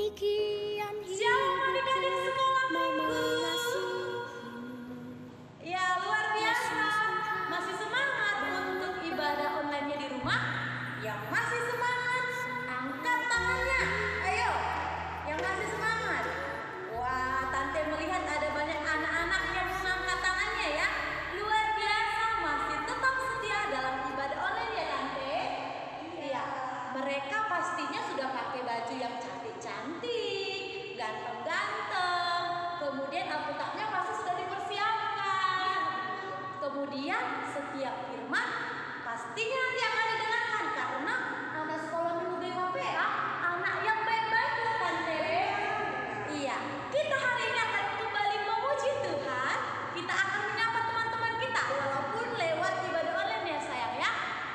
Demikian Shalom adik-adik sekolahku. Ya luar biasa. Masih semangat untuk ibadah online-nya di rumah? Yang masih semangat, angkat tangannya. Ayo, yang masih semangat. Wah, Tante melihat ada banyak anak-anak yang mengangkat tangannya ya. Luar biasa, masih tetap setia dalam ibadah online ya Tante. Iya, mereka pastinya sudah pakai baju yang cantik-cantik, ganteng-ganteng. Kemudian Alkitabnya pasti sudah dipersiapkan. Kemudian setiap firman pastinya nanti akan didengarkan karena anak sekolah minggu GKPA anak yang baik-baik ya Tante. Iya, kita hari ini akan kembali memuji Tuhan. Kita akan menyapa teman-teman kita walaupun lewat ibadah online ya sayang ya.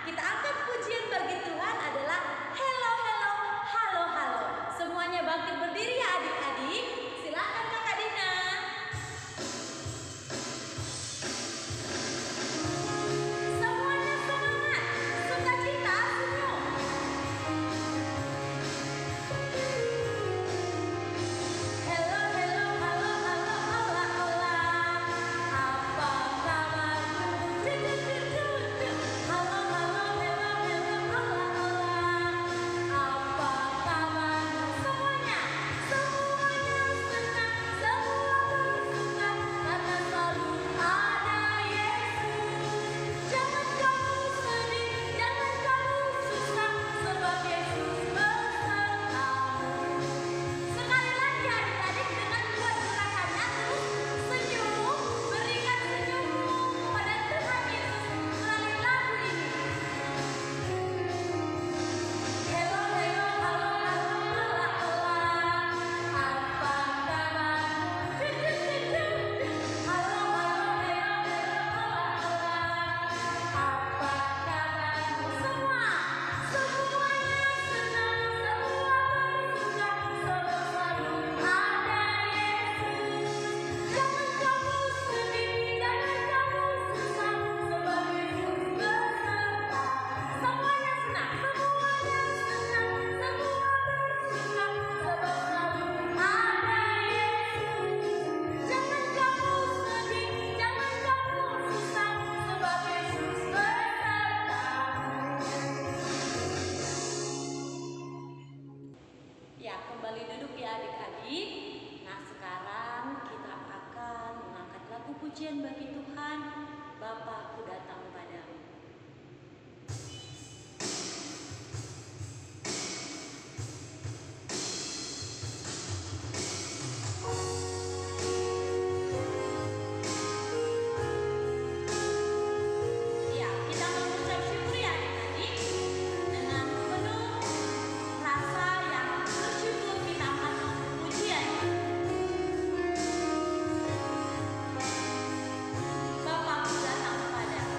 Kita angkat pujian bagi Tuhan adalah hello hello halo halo. Semuanya bangkit berdiri ya adik-adik. Silakan Kakak Dina. Semuanya semangat, sukacita, senyum. Hello hello halo halo hola hola. Apa kabarku? Halo halo hello hello hola hola. Apa kabarmu semuanya? Semuanya senang, semua bersuka karena selalu ada Yesus. Jangan kamu sedih, jangan kamu susah sebab Yesus besertamu. Sekali lagi adik-adik dengan buat gerakannya terus senyum, berikan senyummu kepada Tuhan Yesus melalui lagu ini. Hello hello halo halo hola hola. Apa kabarmu? Halo halo hello hello hola hola. Apa kabarmu semua? Semuanya senang, semua bersuka sebab selalu ada Yesus. Jangan kamu sedih, jangan kamu susah sebab Yesus beserta. Semuanya senang, semuanya senang, semua bersuka sebab selalu ada Yesus. Jangan kamu sedih, jangan kamu susah sebab Yesus besertamu. Ya, kembali duduk ya adik-adik. Nah, sekarang kita akan mengangkat lagu pujian bagi Tuhan. Bapakku datang padamu. Ya, kita mengucap syukur ya adik-adik. Dengan penuh rasa yang bersyukur kita akan pujian. Bapakku datang padamu.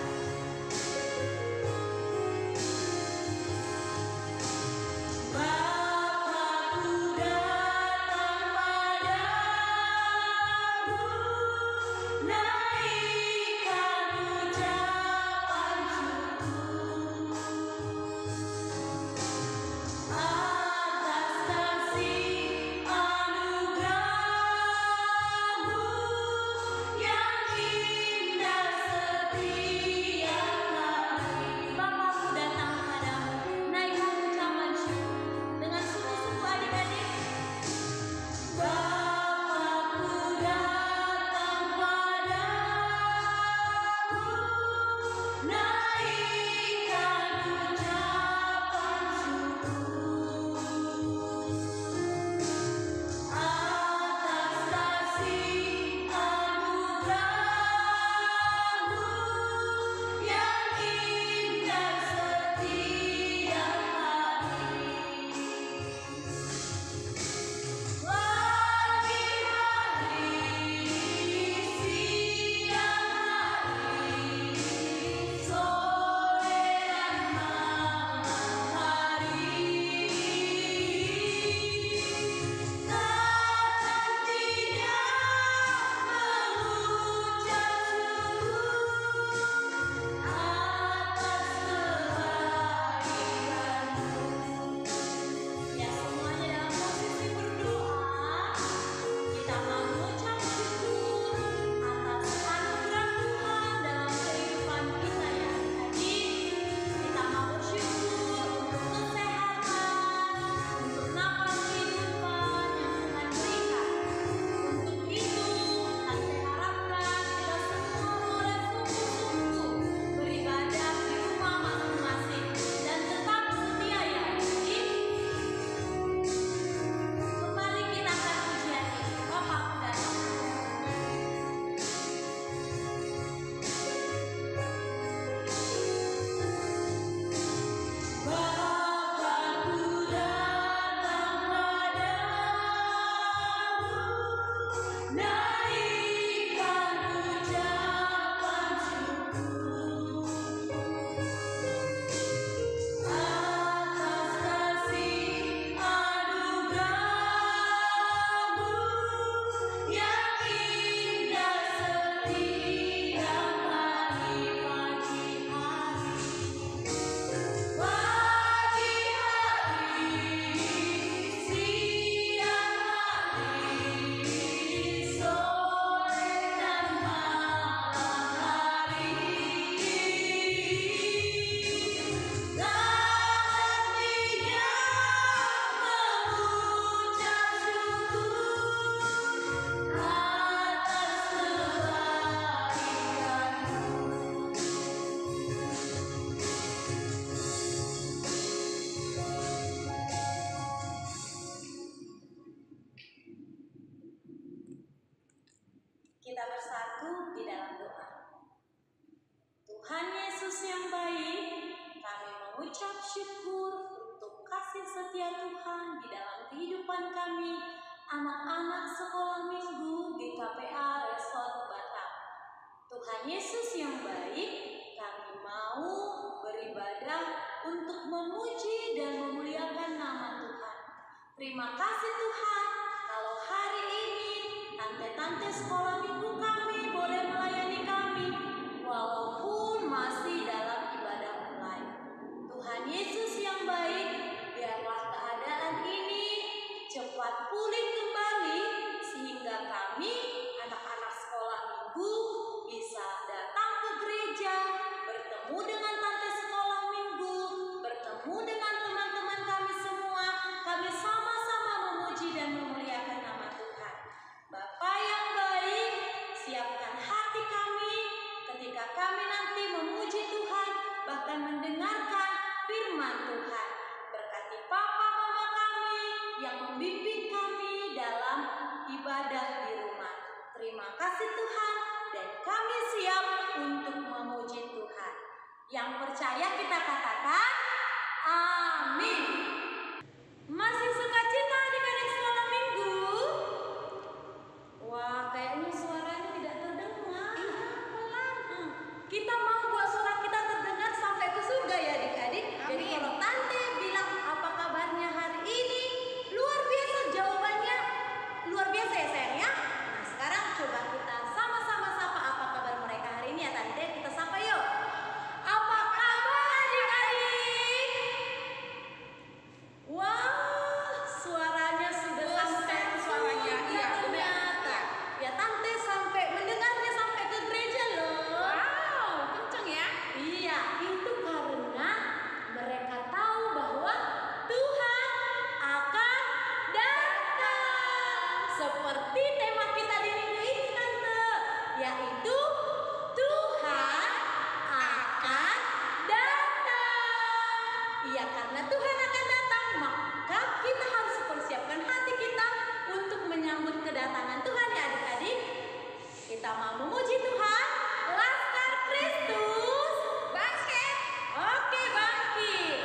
syukur untuk kasih setia Tuhan di dalam kehidupan kami, anak-anak sekolah minggu GKPA Resort Batam. Tuhan Yesus yang baik, kami mau beribadah untuk memuji dan memuliakan nama Tuhan. Terima kasih Tuhan, kalau hari ini tante-tante sekolah minggu kami boleh melayani kami, walaupun masih dalam ibadah online. Tuhan Yesus yang baik, biarlah keadaan ini cepat pulih kembali, sehingga kami, anak-anak sekolah minggu, bisa datang ke gereja, bertemu dengan tante sekolah minggu, bertemu dengan teman-teman kami semua. Kami sama-sama memuji dan memuliakan nama Tuhan. Bapa yang baik, siapkan hati kami ketika kami nanti memuji Tuhan, bahkan mendengarkan firman Tuhan. Berkati papa mama kami yang membimbing kami dalam ibadah di rumah. Terima kasih Tuhan, dan kami siap untuk memuji Tuhan. Yang percaya kita katakan amin. Masih sukacita adik-adik sekolah minggu? Wah, kayaknya suaranya tidak terdengar. Kita mau buat suara kita terdengar sampai ke surga ya adik-adik. Jadi kalau tante bilang apa kabarnya hari ini, luar biasa jawabannya, luar biasa ya sayang ya. Nah sekarang coba kita sama-sama sapa apa kabar mereka hari ini ya tante. Kita sapa yuk. Apa kabar adik-adik? Wah, suaranya sudah sampai Suaranya, iya ternyata. Ya tante sampai mendengarnya sampai ke gereja loh. Wow, kenceng ya. Iya, itu karena mereka tahu bahwa Tuhan akan datang. Seperti tema kita di minggu ini tante, yaitu Tuhan akan datang. Iya, karena Tuhan akan datang, maka kita harus persiapkan hati kita untuk menyambut kedatangan Tuhan ya adik-adik. Kita mau memuji Tuhan. Laskar Kristus bangkit. Oke, bangkit.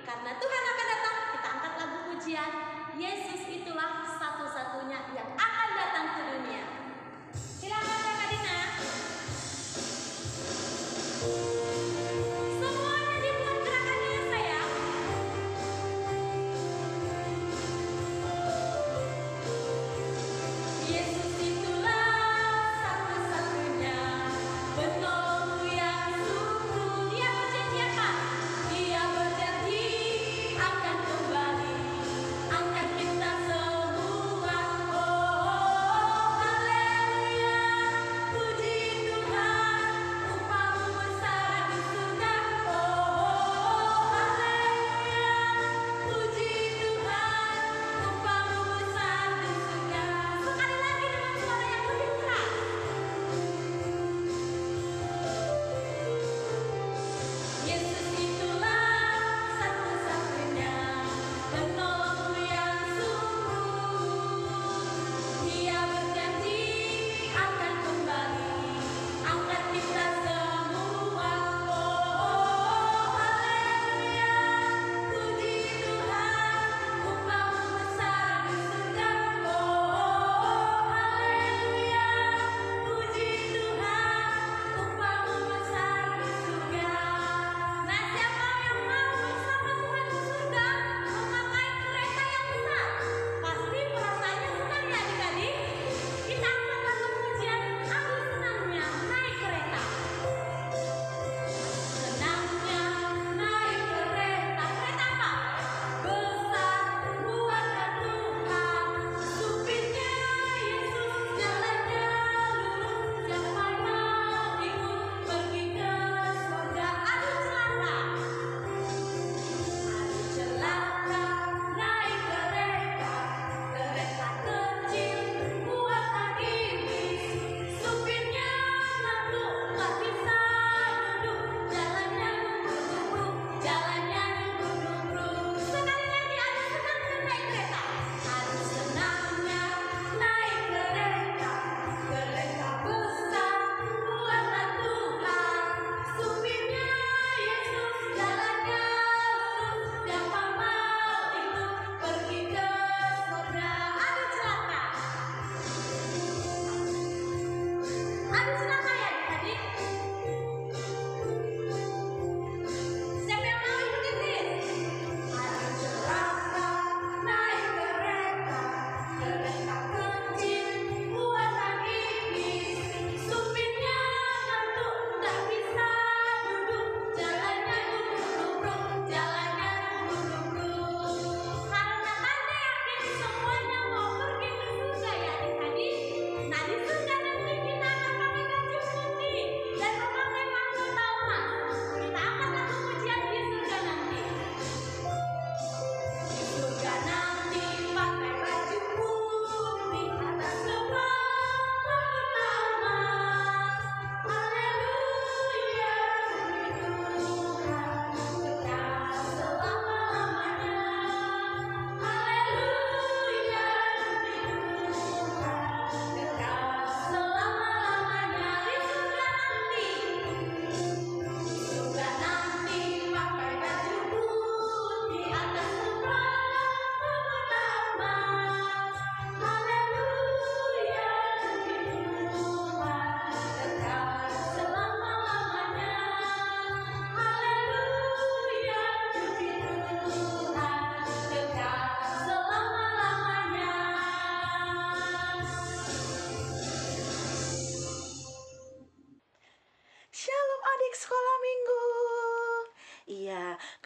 Karena Tuhan akan datang, kita angkat lagu pujian. Yesus itulah satu-satunya yang akan datang ke dunia. Silakan Kak Dina.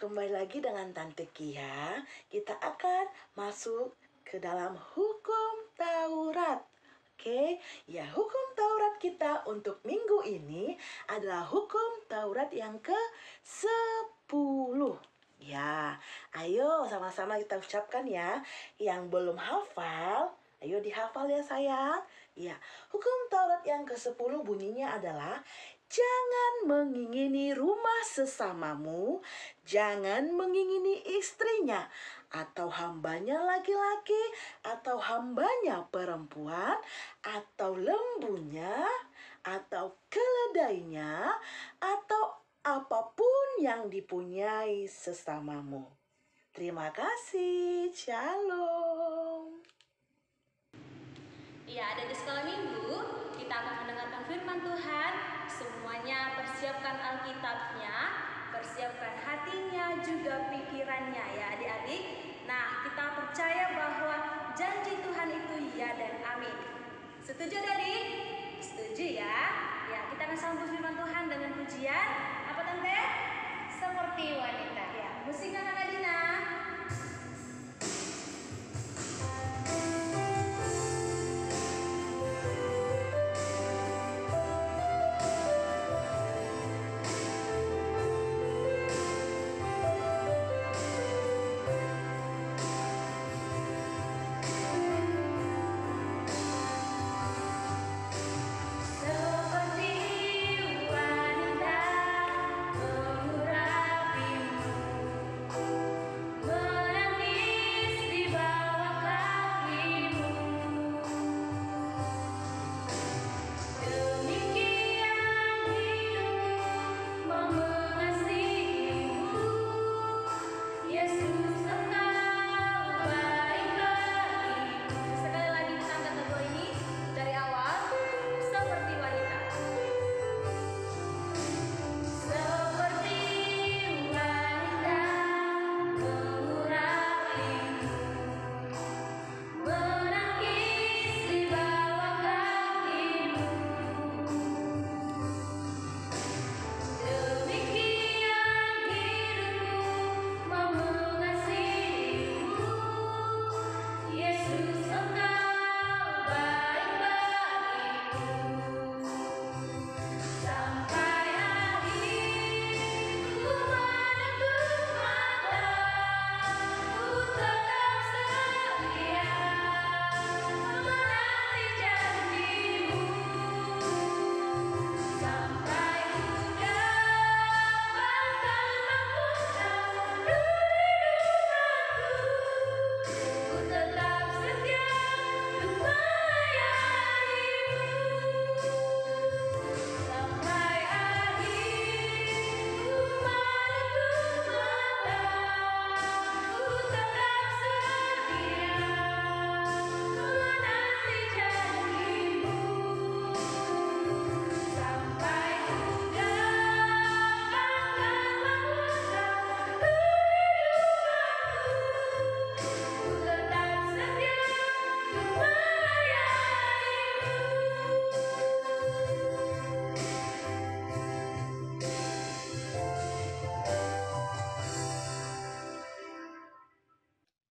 kembali lagi dengan Tante Kia. Kita akan masuk ke dalam hukum Taurat. Oke, ya hukum Taurat kita untuk minggu ini adalah hukum Taurat yang ke-10. Ya, ayo sama-sama kita ucapkan ya. Yang belum hafal, ayo dihafal ya sayang. Ya, hukum Taurat yang ke-10 bunyinya adalah: jangan mengingini rumah sesamamu, jangan mengingini istrinya, atau hambanya laki-laki, atau hambanya perempuan, atau lembunya, atau keledainya, atau apapun yang dipunyai sesamamu. Terima kasih. Shalom. Ya, ada di sekolah minggu, kita akan mendengarkan firman Tuhan. Semuanya persiapkan Alkitabnya, persiapkan hatinya, juga pikirannya ya adik-adik. Nah, kita percaya bahwa janji Tuhan itu ya dan amin. Setuju adik? Setuju ya? Ya, kita akan sambut firman Tuhan dengan pujian. Apa Tante? Seperti wanita. Ya, musiknya Kakak Dina.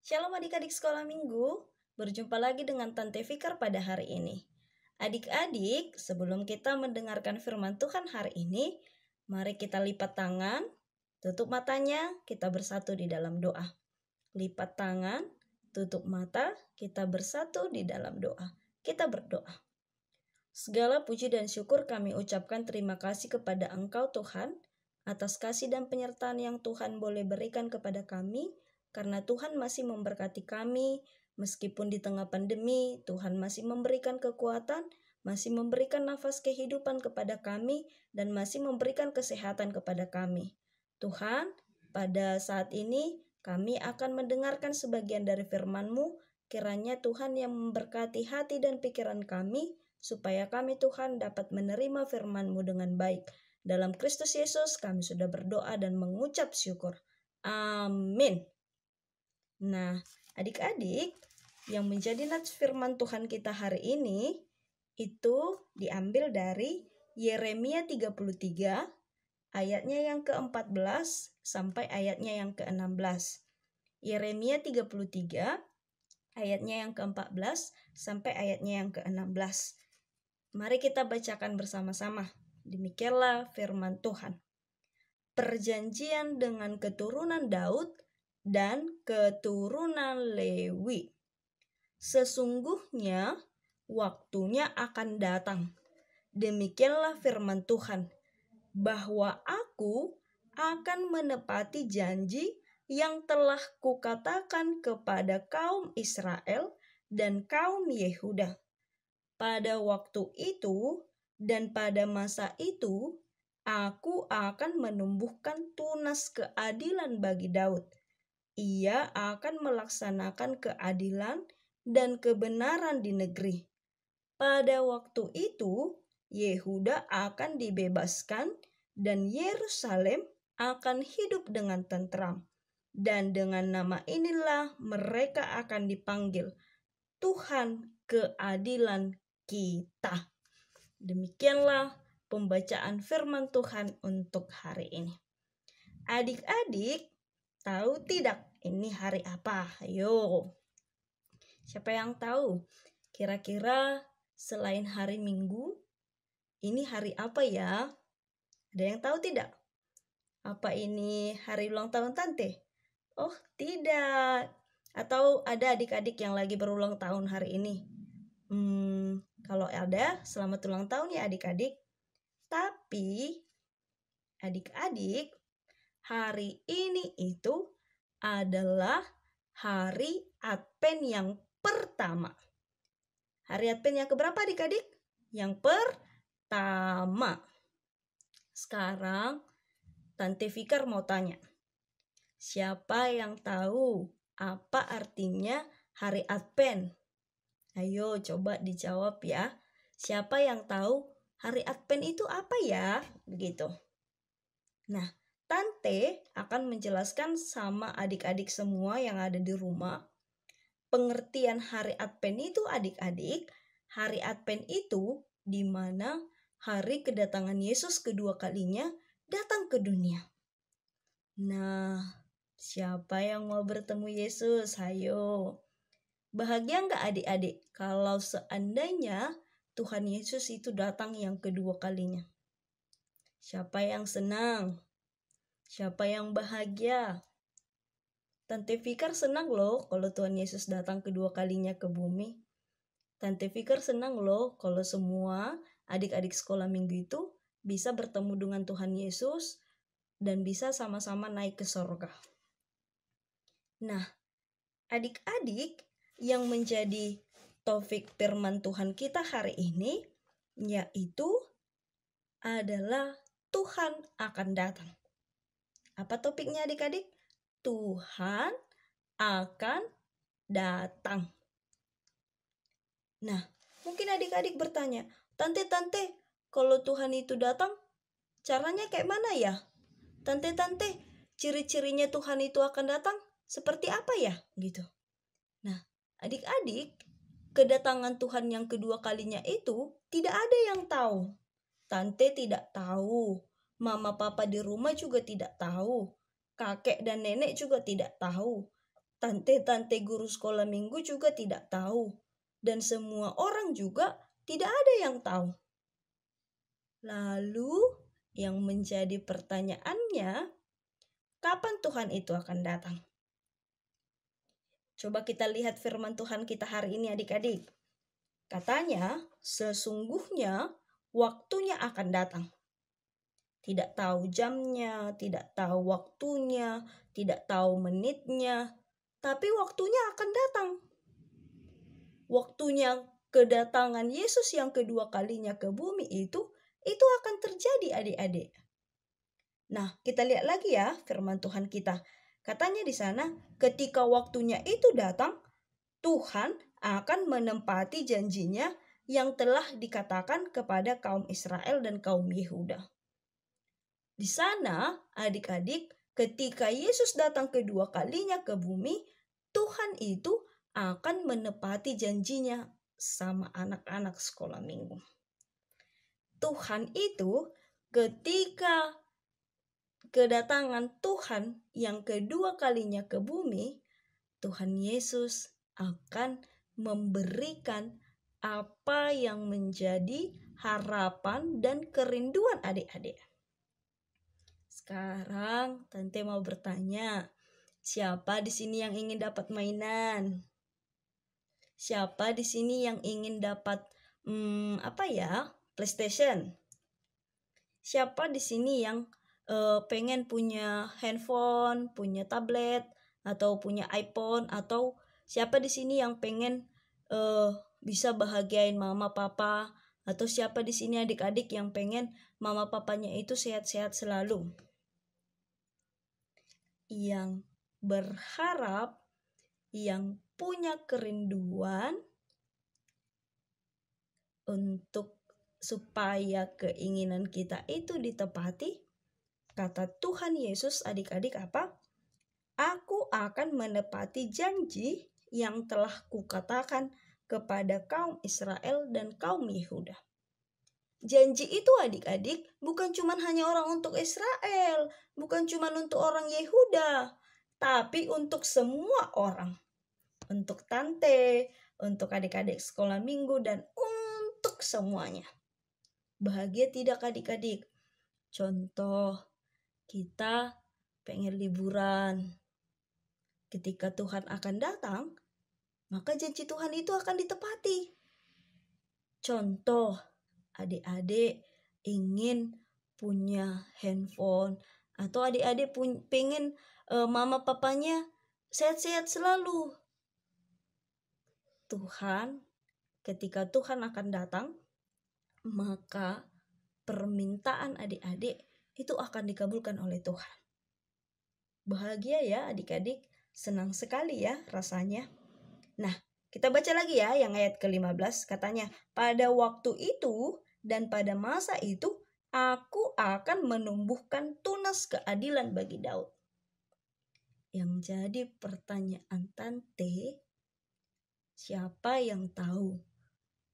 Shalom adik-adik sekolah minggu, berjumpa lagi dengan Tante Fikar pada hari ini. Adik-adik, sebelum kita mendengarkan firman Tuhan hari ini, mari kita lipat tangan, tutup matanya, kita bersatu di dalam doa. Lipat tangan, tutup mata, kita bersatu di dalam doa. Kita berdoa. Segala puji dan syukur kami ucapkan terima kasih kepada Engkau Tuhan, atas kasih dan penyertaan yang Tuhan boleh berikan kepada kami, karena Tuhan masih memberkati kami, meskipun di tengah pandemi, Tuhan masih memberikan kekuatan, masih memberikan nafas kehidupan kepada kami, dan masih memberikan kesehatan kepada kami. Tuhan, pada saat ini kami akan mendengarkan sebagian dari firman-Mu, kiranya Tuhan yang memberkati hati dan pikiran kami, supaya kami Tuhan dapat menerima firman-Mu dengan baik. Dalam Kristus Yesus kami sudah berdoa dan mengucap syukur. Amin. Nah, adik-adik, yang menjadi nats firman Tuhan kita hari ini itu diambil dari Yeremia 33 ayatnya yang ke-14 sampai ayatnya yang ke-16. Yeremia 33 ayatnya yang ke-14 sampai ayatnya yang ke-16. Mari kita bacakan bersama-sama. Demikianlah firman Tuhan. Perjanjian dengan keturunan Daud dan keturunan Lewi. Sesungguhnya waktunya akan datang. Demikianlah firman Tuhan, bahwa aku akan menepati janji yang telah kukatakan kepada kaum Israel dan kaum Yehuda. Pada waktu itu dan pada masa itu, aku akan menumbuhkan tunas keadilan bagi Daud. Ia akan melaksanakan keadilan dan kebenaran di negeri. Pada waktu itu, Yehuda akan dibebaskan dan Yerusalem akan hidup dengan tentram. Dan dengan nama inilah mereka akan dipanggil Tuhan keadilan kita. Demikianlah pembacaan firman Tuhan untuk hari ini. Adik-adik, tahu tidak ini hari apa? Ayo. Siapa yang tahu? Kira-kira selain hari Minggu, ini hari apa ya? Ada yang tahu tidak? Apa ini hari ulang tahun Tante? Oh, tidak. Atau ada adik-adik yang lagi berulang tahun hari ini? Kalau ada, selamat ulang tahun ya adik-adik. Tapi, adik-adik, hari ini itu adalah hari Advent yang pertama. Hari Advent yang keberapa adik-adik? Yang pertama. Sekarang, Tante Fikar mau tanya. Siapa yang tahu apa artinya hari Advent? Ayo coba dijawab ya. Siapa yang tahu hari Advent itu apa ya? Begitu. Nah, Tante akan menjelaskan sama adik-adik semua yang ada di rumah. Pengertian hari Advent itu adik-adik. Hari Advent itu di mana hari kedatangan Yesus kedua kalinya datang ke dunia. Nah, siapa yang mau bertemu Yesus? Ayo. Bahagia nggak adik-adik kalau seandainya Tuhan Yesus itu datang yang kedua kalinya? Siapa yang senang? Siapa yang bahagia? Tante Fikar senang loh kalau Tuhan Yesus datang kedua kalinya ke bumi. Tante Fikar senang loh kalau semua adik-adik sekolah minggu itu bisa bertemu dengan Tuhan Yesus dan bisa sama-sama naik ke sorga. Nah, adik-adik yang menjadi topik firman Tuhan kita hari ini yaitu adalah Tuhan akan datang. Apa topiknya adik-adik? Tuhan akan datang. Nah, mungkin adik-adik bertanya, Tante, kalau Tuhan itu datang, caranya kayak mana ya? Tante, ciri-cirinya Tuhan itu akan datang seperti apa ya? Gitu. Nah, adik-adik, kedatangan Tuhan yang kedua kalinya itu tidak ada yang tahu. Tante tidak tahu, mama papa di rumah juga tidak tahu, kakek dan nenek juga tidak tahu, tante guru sekolah minggu juga tidak tahu, dan semua orang juga tidak ada yang tahu. Lalu yang menjadi pertanyaannya, kapan Tuhan itu akan datang? Coba kita lihat firman Tuhan kita hari ini adik-adik. Katanya, sesungguhnya waktunya akan datang. Tidak tahu jamnya, tidak tahu waktunya, tidak tahu menitnya, tapi waktunya akan datang. Waktunya kedatangan Yesus yang kedua kalinya ke bumi itu akan terjadi adik-adik. Nah, kita lihat lagi ya firman Tuhan kita. Katanya di sana, ketika waktunya itu datang, Tuhan akan menempati janjinya yang telah dikatakan kepada kaum Israel dan kaum Yehuda. Di sana, adik-adik, ketika Yesus datang kedua kalinya ke bumi, Tuhan itu akan menepati janjinya sama anak-anak sekolah minggu. Tuhan itu ketika kedatangan Tuhan yang kedua kalinya ke bumi, Tuhan Yesus akan memberikan apa yang menjadi harapan dan kerinduan adik-adik. Sekarang Tante mau bertanya, siapa di sini yang ingin dapat mainan? Siapa di sini yang ingin dapat PlayStation? Siapa di sini yang pengen punya handphone, punya tablet, atau punya iPhone, atau siapa di sini yang pengen bisa bahagiain mama papa, atau siapa di sini adik-adik yang pengen mama papanya itu sehat-sehat selalu? Yang berharap, yang punya kerinduan untuk supaya keinginan kita itu ditepati, kata Tuhan Yesus adik-adik apa? Aku akan menepati janji yang telah kukatakan kepada kaum Israel dan kaum Yehuda. Janji itu adik-adik bukan cuma hanya orang untuk Israel, bukan cuma untuk orang Yehuda, tapi untuk semua orang. Untuk Tante, untuk adik-adik sekolah minggu, dan untuk semuanya. Bahagia tidak adik-adik? Contoh, kita pengen liburan. Ketika Tuhan akan datang, maka janji Tuhan itu akan ditepati. Contoh, adik-adik ingin punya handphone, atau adik-adik pengen mama papanya sehat-sehat selalu. Ketika Tuhan akan datang, maka permintaan adik-adik itu akan dikabulkan oleh Tuhan. Bahagia ya adik-adik, senang sekali ya rasanya. Nah, kita baca lagi ya yang ayat ke-15, katanya, pada waktu itu dan pada masa itu aku akan menumbuhkan tunas keadilan bagi Daud. Yang jadi pertanyaan Tante, siapa yang tahu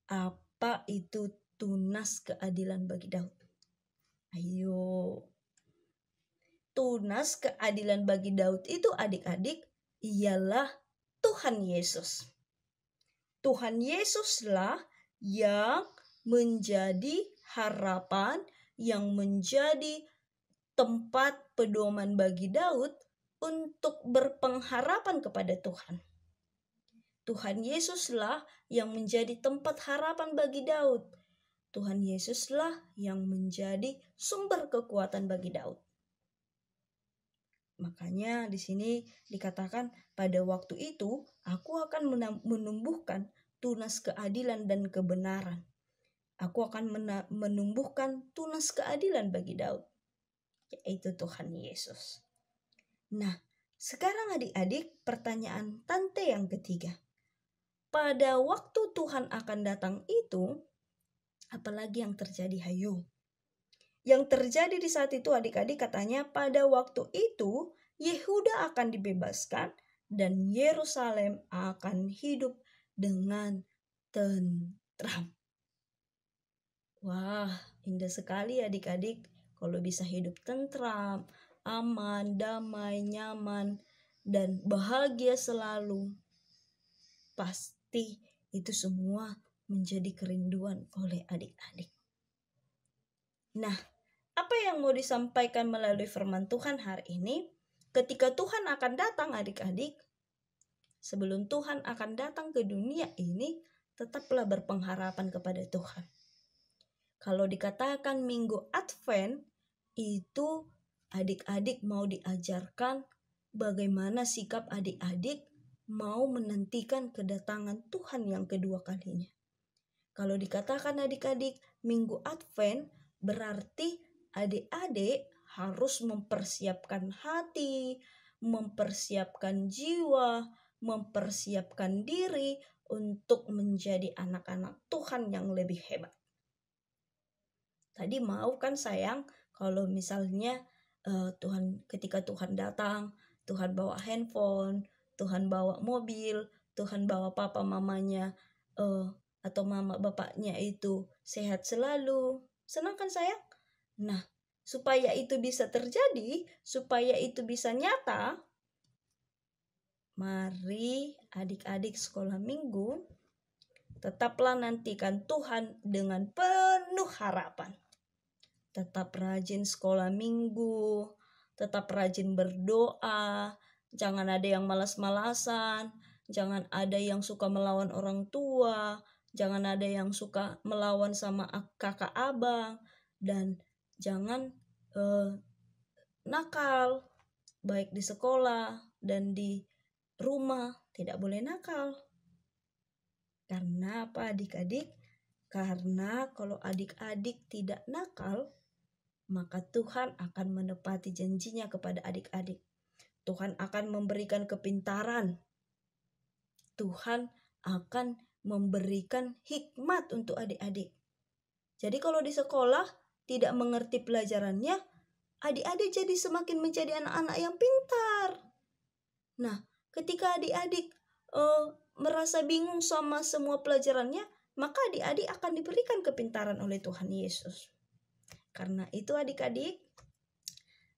apa itu tunas keadilan bagi Daud? Ayo. Tunas keadilan bagi Daud itu adik-adik ialah Tuhan Yesus. Tuhan Yesuslah yang menjadi harapan, yang menjadi tempat pedoman bagi Daud untuk berpengharapan kepada Tuhan. Tuhan Yesuslah yang menjadi tempat harapan bagi Daud. Tuhan Yesuslah yang menjadi sumber kekuatan bagi Daud. Makanya di sini dikatakan pada waktu itu aku akan menumbuhkan tunas keadilan dan kebenaran. Aku akan menumbuhkan tunas keadilan bagi Daud, yaitu Tuhan Yesus. Nah, sekarang adik-adik, pertanyaan Tante yang ketiga. Pada waktu Tuhan akan datang itu, apalagi yang terjadi? Hayo. Yang terjadi di saat itu adik-adik katanya pada waktu itu Yehuda akan dibebaskan dan Yerusalem akan hidup dengan tentram. Wah, indah sekali adik-adik kalau bisa hidup tentram, aman, damai, nyaman, dan bahagia selalu. Pasti itu semua menjadi kerinduan oleh adik-adik. Nah, apa yang mau disampaikan melalui firman Tuhan hari ini? Ketika Tuhan akan datang adik-adik, sebelum Tuhan akan datang ke dunia ini, tetaplah berpengharapan kepada Tuhan. Kalau dikatakan minggu Advent, itu adik-adik mau diajarkan bagaimana sikap adik-adik mau menantikan kedatangan Tuhan yang kedua kalinya. Kalau dikatakan adik-adik minggu Advent, berarti adik-adik harus mempersiapkan hati, mempersiapkan jiwa, mempersiapkan diri untuk menjadi anak-anak Tuhan yang lebih hebat. Tadi mau kan sayang kalau misalnya ketika Tuhan datang, Tuhan bawa handphone, Tuhan bawa mobil, Tuhan bawa papa mamanya atau mama bapaknya itu sehat selalu. Senang kan sayang? Nah, supaya itu bisa terjadi, supaya itu bisa nyata, mari adik-adik sekolah minggu tetaplah nantikan Tuhan dengan penuh harapan. Tetap rajin sekolah minggu, tetap rajin berdoa, jangan ada yang malas-malasan, jangan ada yang suka melawan orang tua, jangan ada yang suka melawan sama kakak abang, dan jangan nakal, baik di sekolah dan di rumah, tidak boleh nakal. Karena apa adik-adik? Karena kalau adik-adik tidak nakal, maka Tuhan akan menepati janjinya kepada adik-adik. Tuhan akan memberikan kepintaran. Tuhan akan memberikan hikmat untuk adik-adik. Jadi kalau di sekolah tidak mengerti pelajarannya, adik-adik jadi semakin menjadi anak-anak yang pintar. Nah, ketika adik-adik merasa bingung sama semua pelajarannya, maka adik-adik akan diberikan kepintaran oleh Tuhan Yesus. Karena itu adik-adik,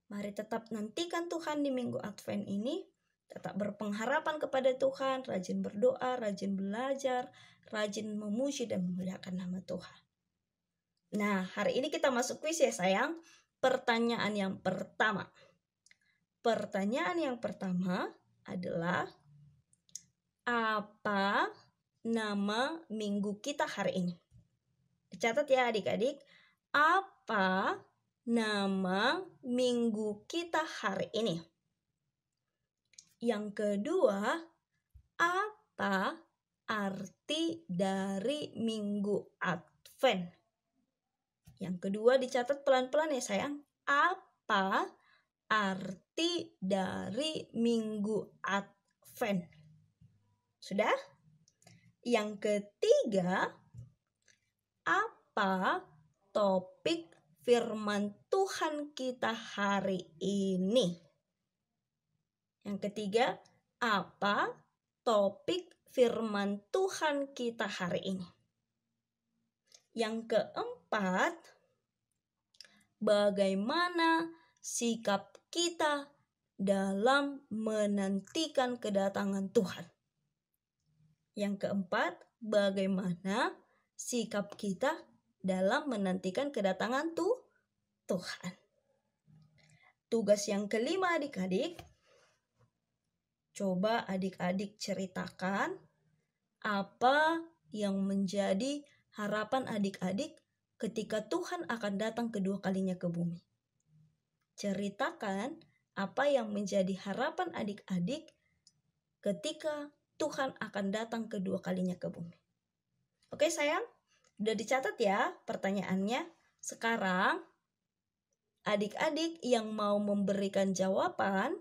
mari tetap nantikan Tuhan di minggu Advent ini. Tetap berpengharapan kepada Tuhan, rajin berdoa, rajin belajar, rajin memuji dan memuliakan nama Tuhan. Nah, hari ini kita masuk kuis ya sayang. Pertanyaan yang pertama. Pertanyaan yang pertama adalah, apa nama minggu kita hari ini? Dicatat ya adik-adik. Apa nama minggu kita hari ini? Yang kedua, apa arti dari minggu Advent? Yang kedua dicatat pelan-pelan ya sayang. Apa arti dari minggu Advent? Sudah? Yang ketiga, apa topik firman Tuhan kita hari ini? Yang ketiga, apa topik firman Tuhan kita hari ini? Yang keempat, bagaimana sikap kita dalam menantikan kedatangan Tuhan? Yang keempat, bagaimana sikap kita dalam menantikan kedatangan Tuhan? Tugas yang kelima adik-adik, coba adik-adik ceritakan apa yang menjadi harapan adik-adik ketika Tuhan akan datang kedua kalinya ke bumi. Ceritakan apa yang menjadi harapan adik-adik ketika Tuhan akan datang kedua kalinya ke bumi. Oke sayang, udah dicatat ya pertanyaannya. Sekarang adik-adik yang mau memberikan jawaban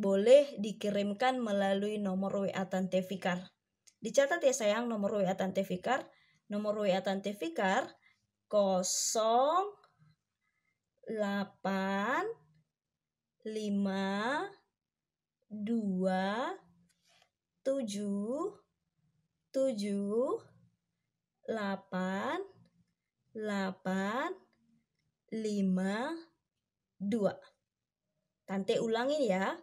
boleh dikirimkan melalui nomor WA Tante Fikar. Dicatat ya sayang nomor WA Tante Fikar. Nomor WA Tante Fikar 0852778852. Tante ulangin ya.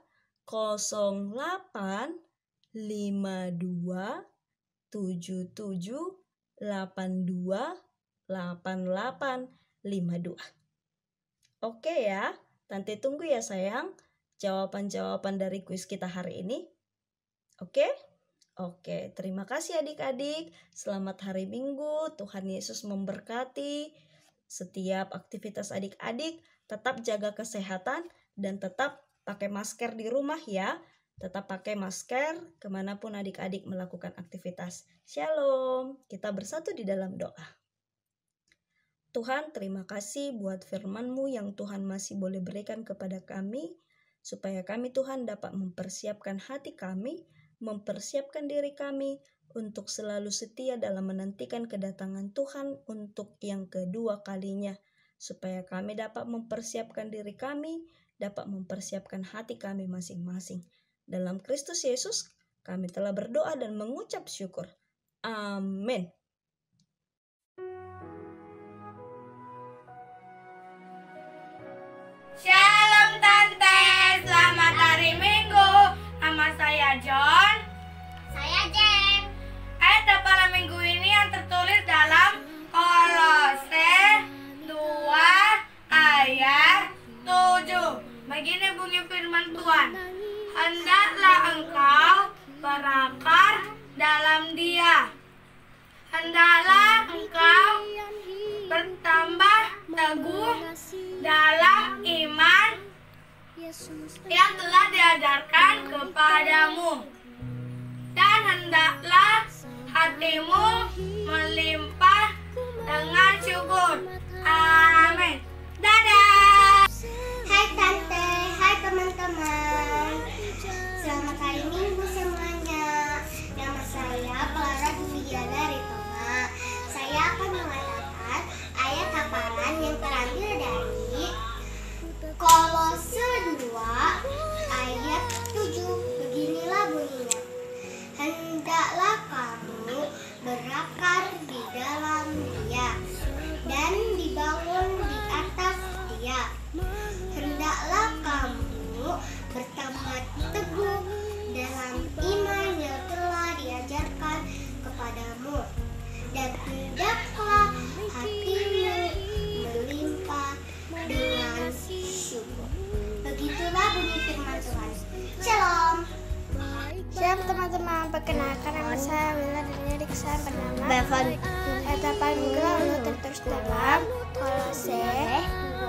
0852778852. Oke ya, Tante tunggu ya sayang jawaban-jawaban dari kuis kita hari ini. Oke? Oke, terima kasih adik-adik. Selamat hari Minggu. Tuhan Yesus memberkati setiap aktivitas adik-adik. Tetap jaga kesehatan dan tetap pakai masker di rumah ya. Tetap pakai masker kemanapun adik-adik melakukan aktivitas. Shalom. Kita bersatu di dalam doa. Tuhan, terima kasih buat firman-Mu yang Tuhan masih boleh berikan kepada kami, supaya kami Tuhan dapat mempersiapkan hati kami, mempersiapkan diri kami untuk selalu setia dalam menantikan kedatangan Tuhan untuk yang kedua kalinya, supaya kami dapat mempersiapkan diri kami, dapat mempersiapkan hati kami masing-masing. Dalam Kristus Yesus, kami telah berdoa dan mengucap syukur. Amin. Saya John. Saya Jen. Ayat hafalan minggu ini yang tertulis dalam Kolose 2 ayat 7. Begini bunyi firman Tuhan. Hendaklah engkau berakar dalam Dia. Hendaklah engkau bertambah teguh dalam iman yang telah diajarkan kepadamu. Dan hendaklah hatimu melimpah dengan syukur. Amin. Dadah. Hai Tante, hai teman-teman. Selamat hari Minggu semuanya. Nama saya Clara Juliana dari Toma. Saya akan mengatakan ayat hafalan yang terambil dari Kolose 2 ayat 7. Beginilah bunyinya. Hendaklah kamu berakar di dalam Dia dan dibangun di atas Dia. Hendaklah kamu bertambah teguh dalam iman yang telah diajarkan kepadamu. Dan hendaklah hatimu melimpah dengan syukur. Begitulah bunyi firman Tuhan. Shalom. Shalom teman-teman, perkenalkan nama saya Willa dan adik saya bernama Bevan. Ayat minggu lalu tertulis dalam Kolose 2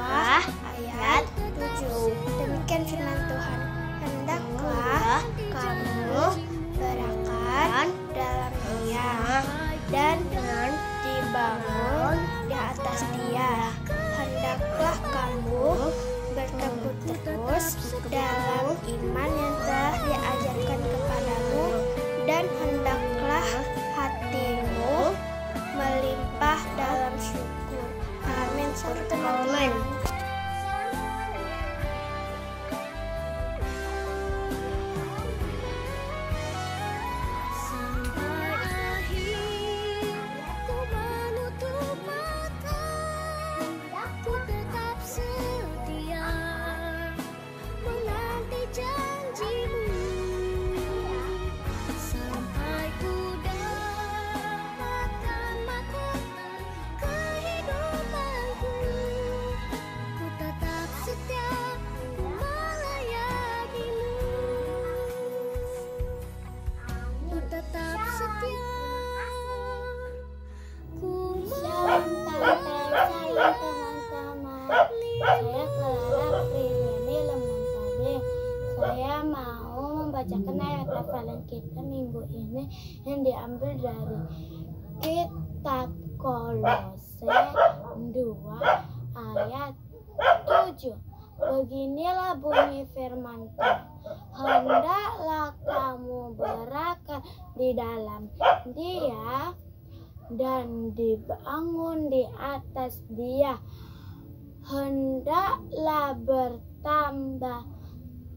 ayat 7. Demikian firman Tuhan. Hendaklah kamu berakar dalam Dia dan dibangun di atas Dia. Hendaklah kamu berteguh terus dalam iman yang telah diajarkan kepadamu, dan hendaklah hatimu melimpah dalam syukur. Amin. Satu teman-teman. Saya mau membacakan ayat hafalan kita minggu ini yang diambil dari kitab Kolose 2 ayat 7. Beginilah bunyi firman Tuhan. Hendaklah kamu berakar di dalam Dia dan dibangun di atas Dia. Hendaklah bertambah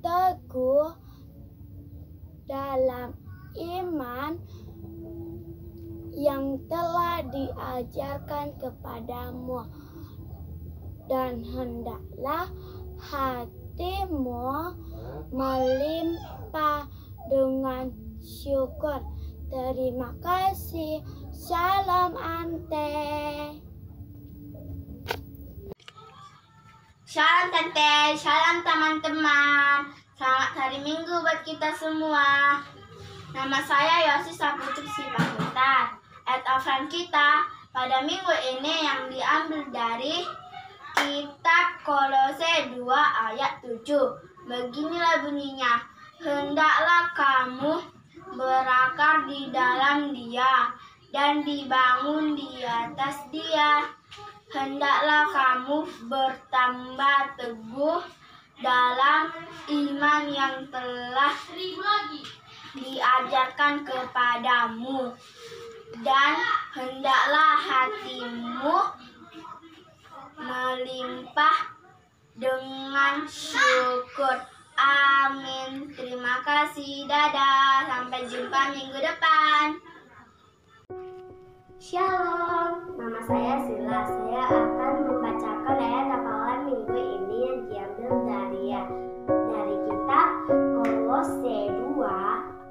teguh dalam iman yang telah diajarkan kepadamu, dan hendaklah hatimu melimpah dengan syukur. Terima kasih. Shalom Ante. Shalom Tante, shalom teman-teman. Selamat hari Minggu buat kita semua. Nama saya Yosi Saputri Sipahutan. Ayat hafalan kita pada minggu ini yang diambil dari kitab Kolose 2 ayat 7. Beginilah bunyinya. Hendaklah kamu berakar di dalam Dia dan dibangun di atas Dia. Hendaklah kamu bertambah teguh dalam iman yang telah diajarkan kepadamu, dan hendaklah hatimu melimpah dengan syukur. Amin. Terima kasih. Dadah. Sampai jumpa minggu depan. Shalom, nama saya Sila. Saya akan membacakan ayat hafalan minggu ini yang diambil dari kitab Kolose 2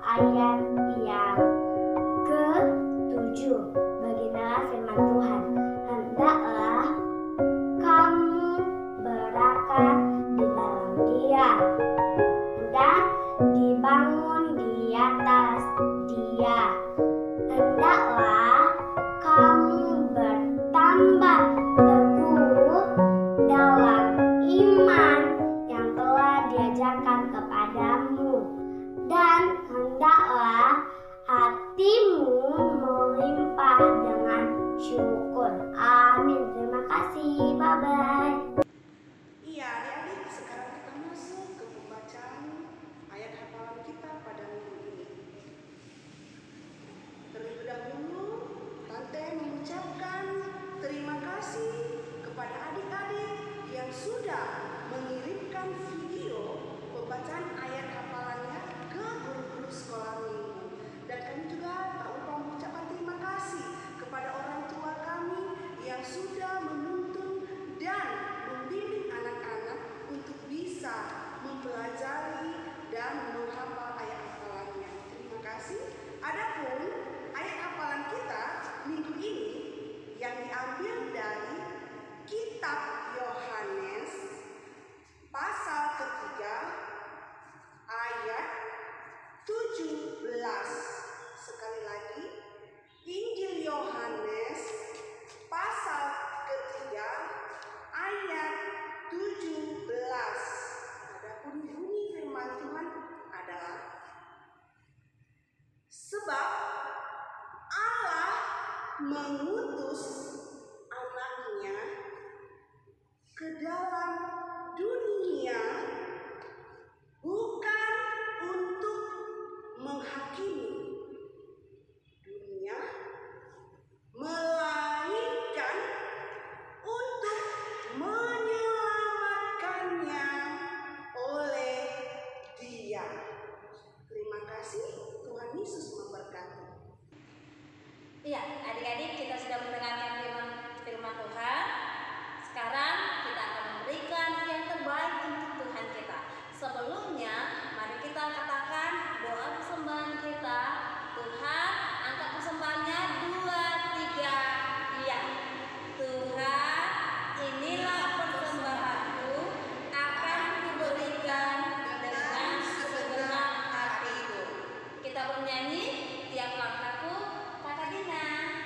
mengutus anaknya ke dalam dunia bukan untuk menghakimi dunia, melainkan untuk menyelamatkannya oleh Dia. Terima kasih, Tuhan Yesus memberkati. Iya, adik-adik, kita sudah mendengarkan firman Tuhan. Sekarang kita akan memberikan yang terbaik untuk Tuhan kita. Sebelumnya, mari kita katakan doa persembahan kita. Tuhan, angkat persembahannya 2, 3, iya. Tuhan, inilah persembahanku, akan kuberikan dengan segenap hatiku. Kita bernyanyi tiap langkahku, Kakak Dina.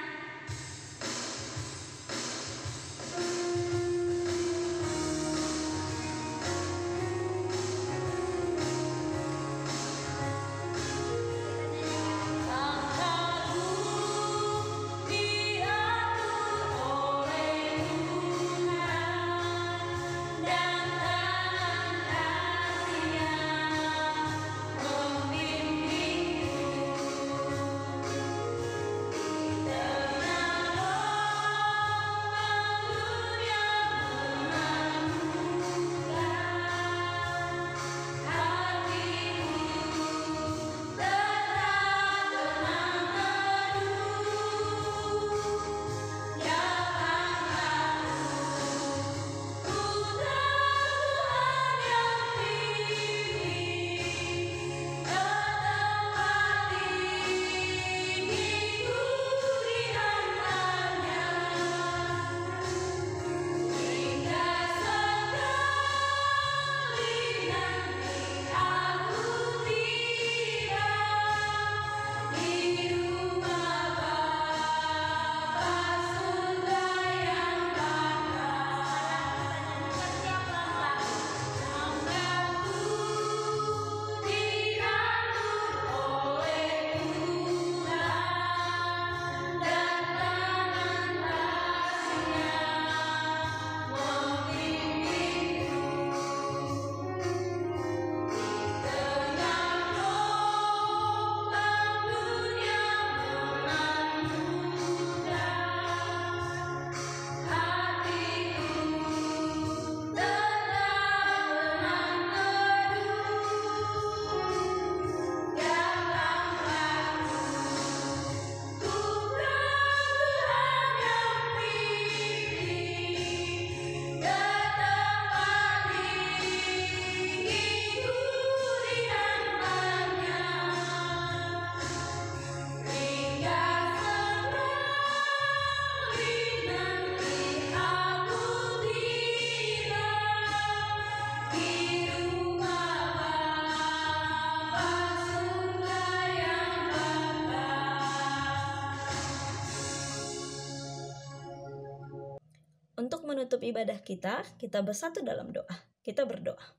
Untuk menutup ibadah kita bersatu dalam doa. Kita berdoa.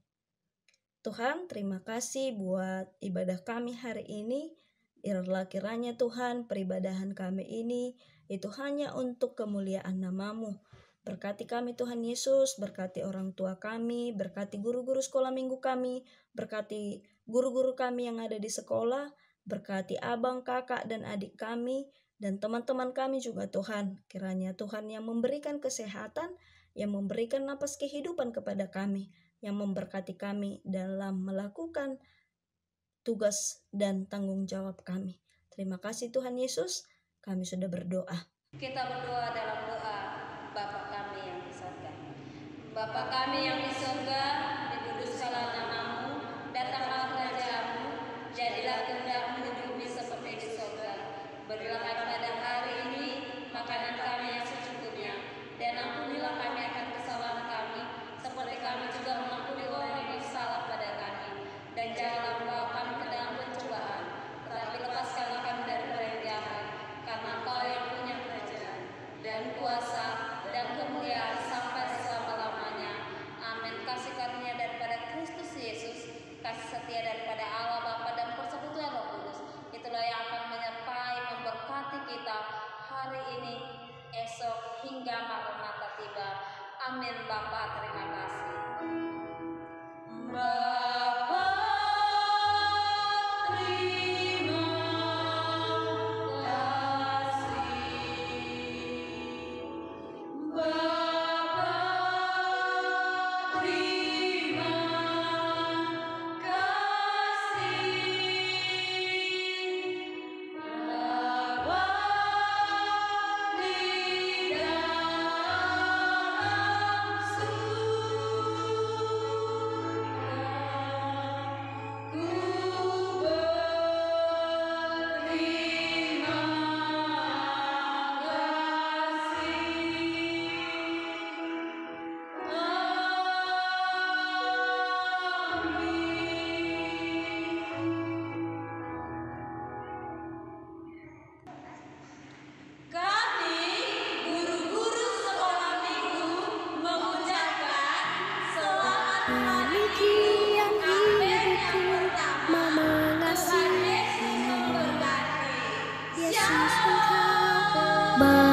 Tuhan, terima kasih buat ibadah kami hari ini. Biarlah kiranya Tuhan, peribadahan kami ini itu hanya untuk kemuliaan nama-Mu. Berkati kami Tuhan Yesus, berkati orang tua kami, berkati guru-guru sekolah minggu kami, berkati guru-guru kami yang ada di sekolah, berkati abang, kakak, dan adik kami, dan teman-teman kami juga Tuhan. Kiranya Tuhan yang memberikan kesehatan, yang memberikan napas kehidupan kepada kami, yang memberkati kami dalam melakukan tugas dan tanggung jawab kami. Terima kasih Tuhan Yesus, kami sudah berdoa. Kita berdoa dalam doa, Bapa kami yang di surga. Bapa kami yang di surga, dikuduskanlah nama-Mu, datanglah kerajaan-Mu, jadilah kehendak-Mu di bumi seperti di surga. Berilah kami pada hari ini makanan kami yang secukupnya, dan ampunilah kami akan kesalahan kami, seperti kami juga mengampuni orang yang bersalah pada kami. Dan janganlah membawa kami ke dalam pencobaan, tetapi lepaskanlah kami daripada yang jahat, karena Engkau yang punya kerajaan dan kuasa dan kemuliaan sampai selama-lamanya. Amin. Kasih karunia hari ini, esok, hingga Maranatha tiba. Amin Bapa, terima kasih. Bapa, terima kasih. Bapa, terima kasih. Bapa di dalam surga, ku berterima kasih. Kami, guru-guru sekolah minggu, mengucapkan selamat hari yang Advent yang pertama. mengasihi Tuhan Yesus memberkati. Yesus Shalom. engkau